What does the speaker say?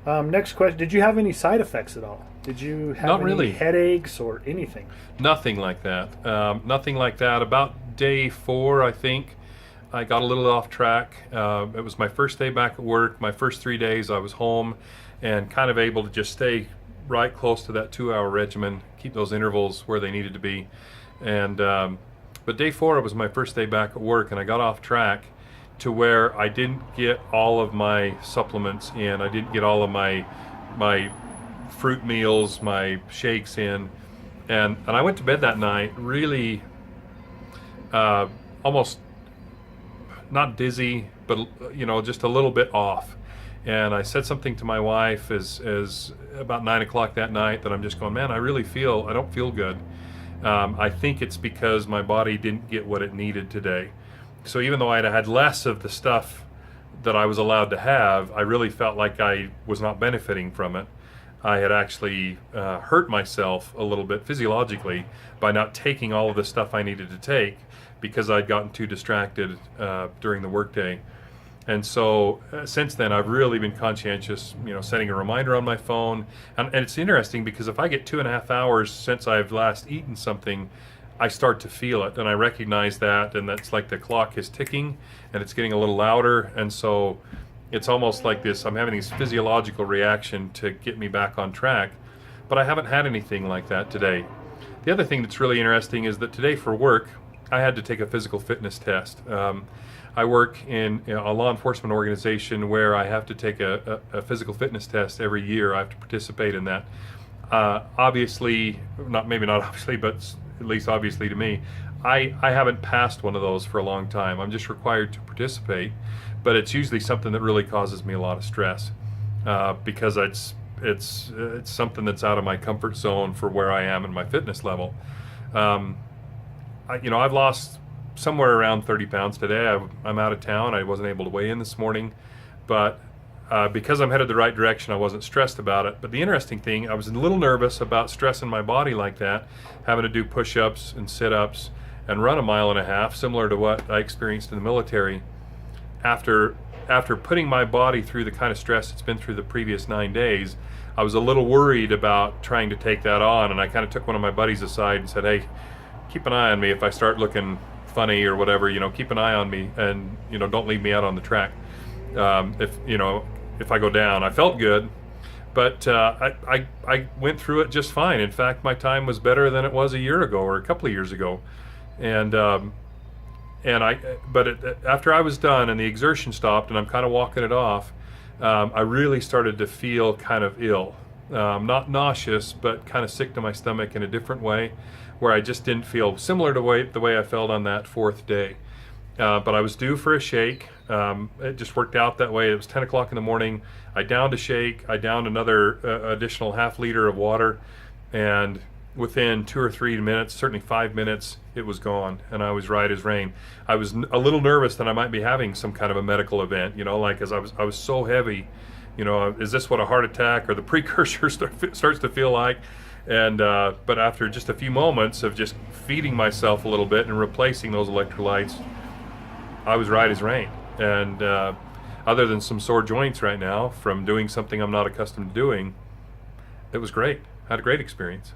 Next question: did you have any side effects at all? Did you have Not any really. headaches or anything? Nothing like that. Nothing like that. About day 4, I think, I got a little off track. It was my first day back at work. My first 3 days, I was home and kind of able to just stay right close to that 2-hour regimen, keep those intervals where they needed to be. And but day 4 was my first day back at work, and I got off track to where I didn't get all of my supplements in. I didn't get all of my fruit meals, my shakes in, and I went to bed that night really almost not dizzy, but just a little bit off. And I said something to my wife as about 9 o'clock that night that I'm just going, man, I don't feel good. I think it's because my body didn't get what it needed today. So even though I'd had less of the stuff that I was allowed to have, I really felt like I was not benefiting from it. I had actually hurt myself a little bit physiologically by not taking all of the stuff I needed to take because I'd gotten too distracted during the workday. And so since then, I've really been conscientious, setting a reminder on my phone. And it's interesting because if I get 2.5 hours since I've last eaten something, I start to feel it, and I recognize that, and that's like the clock is ticking, and it's getting a little louder, and so it's almost like this, I'm having this physiological reaction to get me back on track, but I haven't had anything like that today. The other thing that's really interesting is that today for work, I had to take a physical fitness test. I work in a law enforcement organization where I have to take a physical fitness test every year. I have to participate in that. Obviously, maybe not obviously, but at least obviously to me, I haven't passed one of those for a long time. I'm just required to participate, but it's usually something that really causes me a lot of stress because it's something that's out of my comfort zone for where I am in my fitness level. I've lost somewhere around 30 pounds today. I'm out of town. I wasn't able to weigh in this morning, but because I'm headed the right direction, I wasn't stressed about it. But the interesting thing, I was a little nervous about stressing my body like that, having to do push-ups and sit-ups and run 1.5 miles, similar to what I experienced in the military. After putting my body through the kind of stress it's been through the previous 9 days, I was a little worried about trying to take that on, and I kind of took one of my buddies aside and said, hey, keep an eye on me if I start looking funny or whatever, keep an eye on me, and don't leave me out on the track. If I go down. I felt good, but I went through it just fine. In fact, my time was better than it was a year ago or a couple of years ago, but after I was done and the exertion stopped and I'm kind of walking it off, I really started to feel kind of ill, not nauseous, but kind of sick to my stomach in a different way, where I just didn't feel similar to the way I felt on that 4th day. But I was due for a shake. It just worked out that way. It was 10 o'clock in the morning. I downed a shake. I downed another additional half liter of water. And within 2 or 3 minutes, certainly 5 minutes, it was gone. And I was right as rain. I was a little nervous that I might be having some kind of a medical event, as I was so heavy. Is this what a heart attack or the precursor starts to feel like? And but after just a few moments of just feeding myself a little bit and replacing those electrolytes, I was right as rain. And other than some sore joints right now from doing something I'm not accustomed to doing, it was great. I had a great experience.